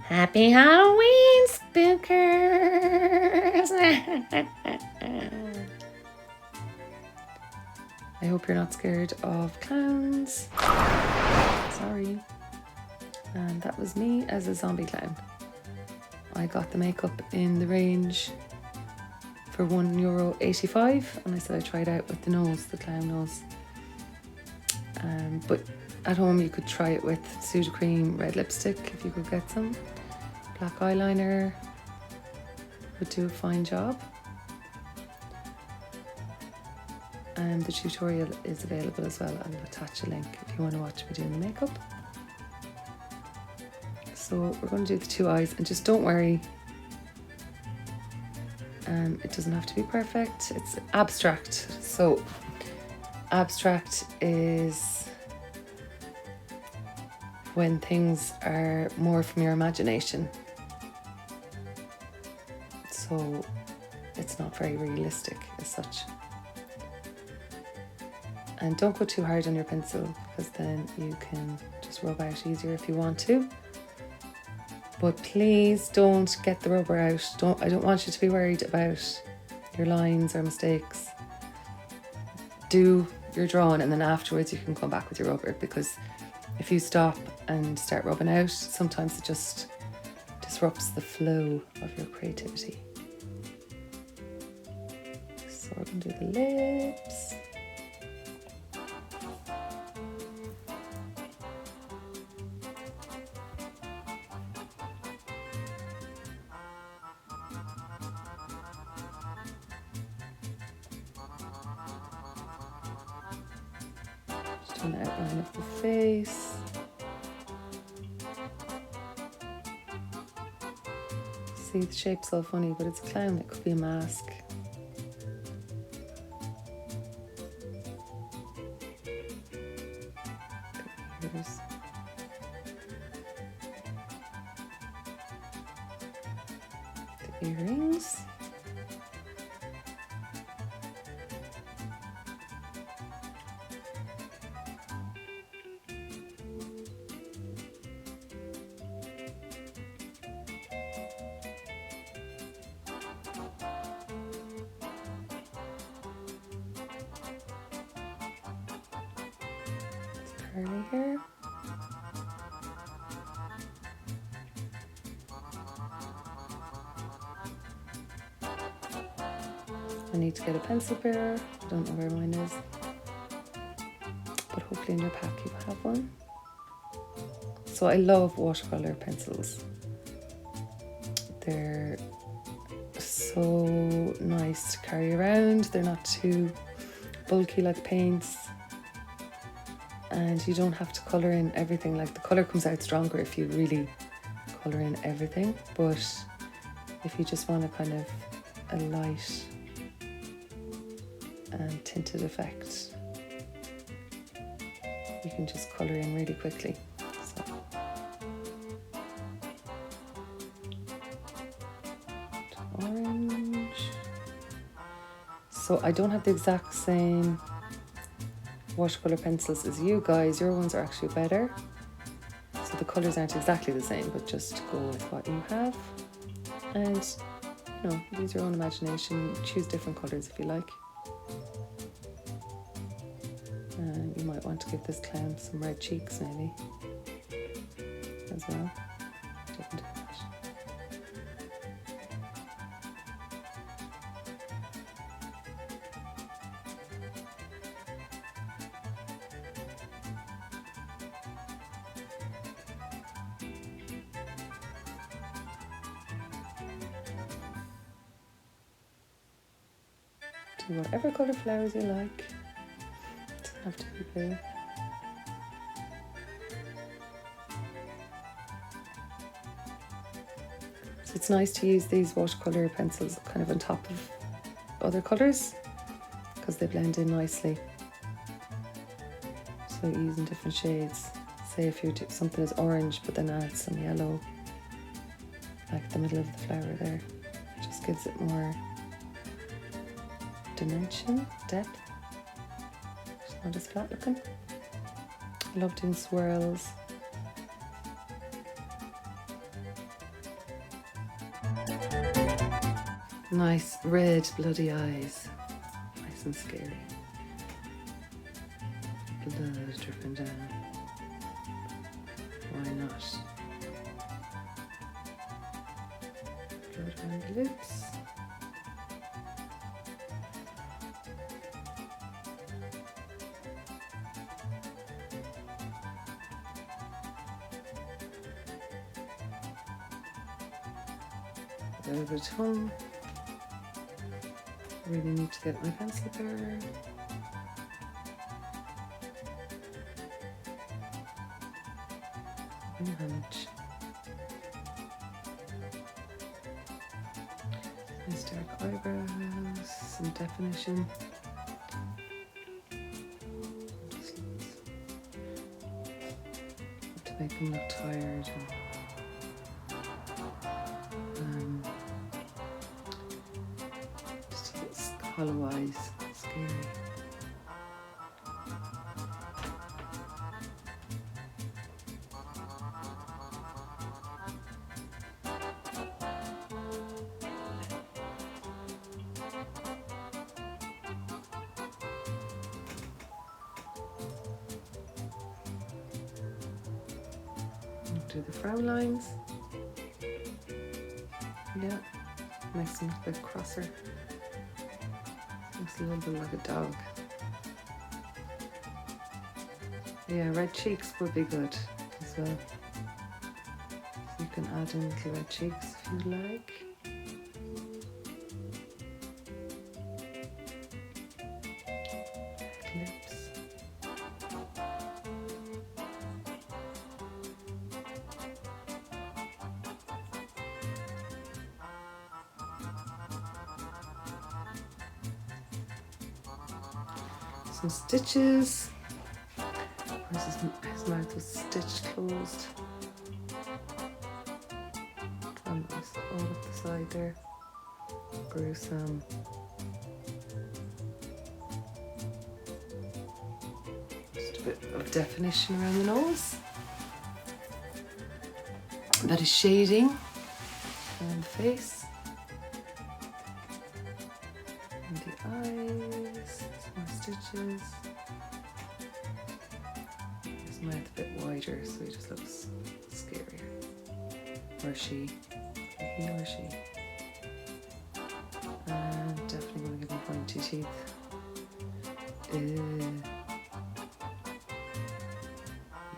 Happy Halloween, spookers! I hope you're not scared of clowns. Sorry. And that was me as a zombie clown. I got the makeup in the range for €1.85, and I said I'd try it out with the nose, the clown nose. But at home you could try it with Sudocrem red lipstick if you could get some. Black eyeliner would do a fine job. And the tutorial is available as well. I'll attach a link if you want to watch me doing the makeup. So we're going to do the two eyes, and just don't worry. It doesn't have to be perfect. It's abstract. So abstract is when things are more from your imagination. So it's not very realistic as such. And don't go too hard on your pencil, because then you can just rub out easier if you want to. But please don't get the rubber out. I don't want you to be worried about your lines or mistakes. Do your drawing, and then afterwards you can come back with your rubber, because if you stop and start rubbing out, sometimes it just disrupts the flow of your creativity. So we're going to do the lips. Just doing the outline of the face. See, the shape's all funny, but it's a clown. It could be a mask. The ears. The earrings. Curly hair. I need to get a pencil pair. I don't know where mine is, but hopefully in your pack you have one. So I love watercolor pencils. They're so nice to carry around. They're not too bulky like paints. And you don't have to colour in everything. Like, the colour comes out stronger if you really colour in everything. But if you just want a kind of a light and tinted effect, you can just colour in really quickly. So. Orange. So I don't have the exact same watercolour pencils as you guys. Your ones are actually better. So the colours aren't exactly the same, but just go with what you have. And, you know, use your own imagination. Choose different colours if you like. And you might want to give this clown some red cheeks maybe as well. Didn't do that. Do whatever colour flowers you like. It doesn't have to be blue. So it's nice to use these watercolour pencils kind of on top of other colours, because they blend in nicely. So using different shades. Say if you do something is orange but then add some yellow, like the middle of the flower there, it just gives it more dimension, depth. It's not as flat looking. I love doing swirls. Nice red bloody eyes. Nice and scary. Blood dripping down. Why not? Blood around the lips. A little bit of tongue. I really need to get my pencil there. And hunch. Nice dark eyebrows, some definition. Just to make them look tired. Hollow eyes, scary. Do the frown lines. Yeah, makes them a bit crosser. Looks a little bit like a dog. Yeah, red cheeks would be good as well. So you can add in little red cheeks if you like. Lips. Some stitches. Where's his mouth was stitched closed. And all up the side there. Gruesome. Just a bit of definition around the nose. A bit of shading around the face. And the eyes. More stitches. His mouth a bit wider, so he just looks scarier. Or she. He or she. And definitely going to give him pointy teeth.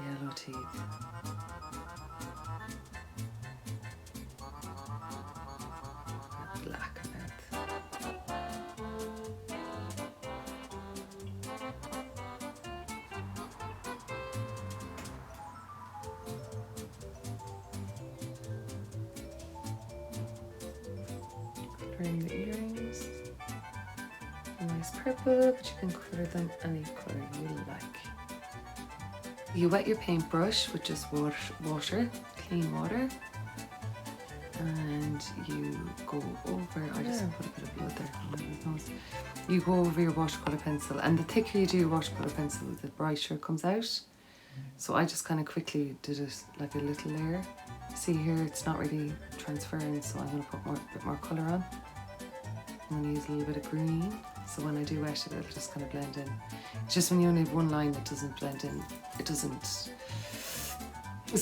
Yellow teeth. And black mouth. Colouring the earrings. A nice purple, but you can colour them any colour you like. You wet your paintbrush with just water, clean water, and you go over, I just put a bit of blood there on his nose. You go over your watercolour pencil, and the thicker you do your watercolour pencil, the brighter it comes out. So I just kind of quickly did it like a little layer. See here, it's not really transferring, so I'm going to put a bit more colour on. I'm going to use a little bit of green, so when I do wet it, it'll just kind of blend in. It's just when you only have one line that doesn't blend in, it's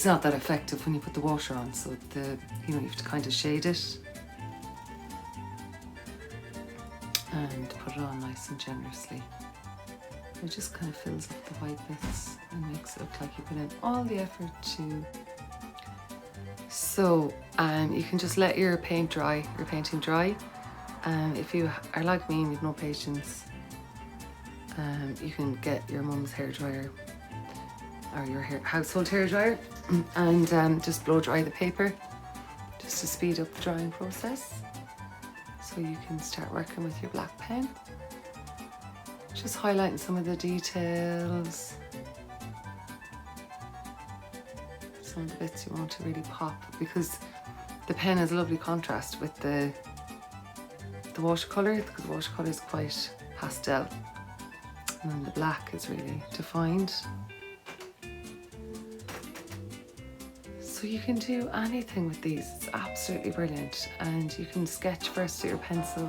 not that effective when you put the water on, so you have to kind of shade it and put it on nice and generously. It just kind of fills up the white bits and makes it look like you put in all the effort to. So you can just let your painting dry. If you are like me and you've no patience, you can get your mum's hairdryer or your household hairdryer and just blow dry the paper just to speed up the drying process. So you can start working with your black pen, just highlighting some of the details, some of the bits you want to really pop, because the pen has a lovely contrast with the watercolour, because the watercolour is quite pastel and then the black is really defined. So you can do anything with these. It's absolutely brilliant. And you can sketch first with your pencil.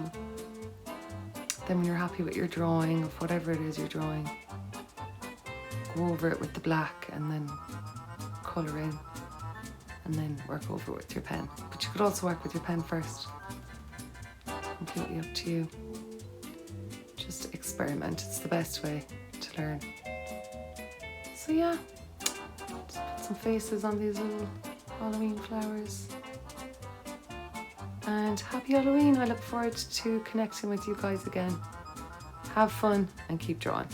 Then when you're happy with your drawing of whatever it is you're drawing, go over it with the black and then colour in and then work over it with your pen. But you could also work with your pen first. Completely up to you. Just experiment. It's the best way to learn. So yeah, just put some faces on these little Halloween flowers. And happy Halloween. I look forward to connecting with you guys again. Have fun and keep drawing.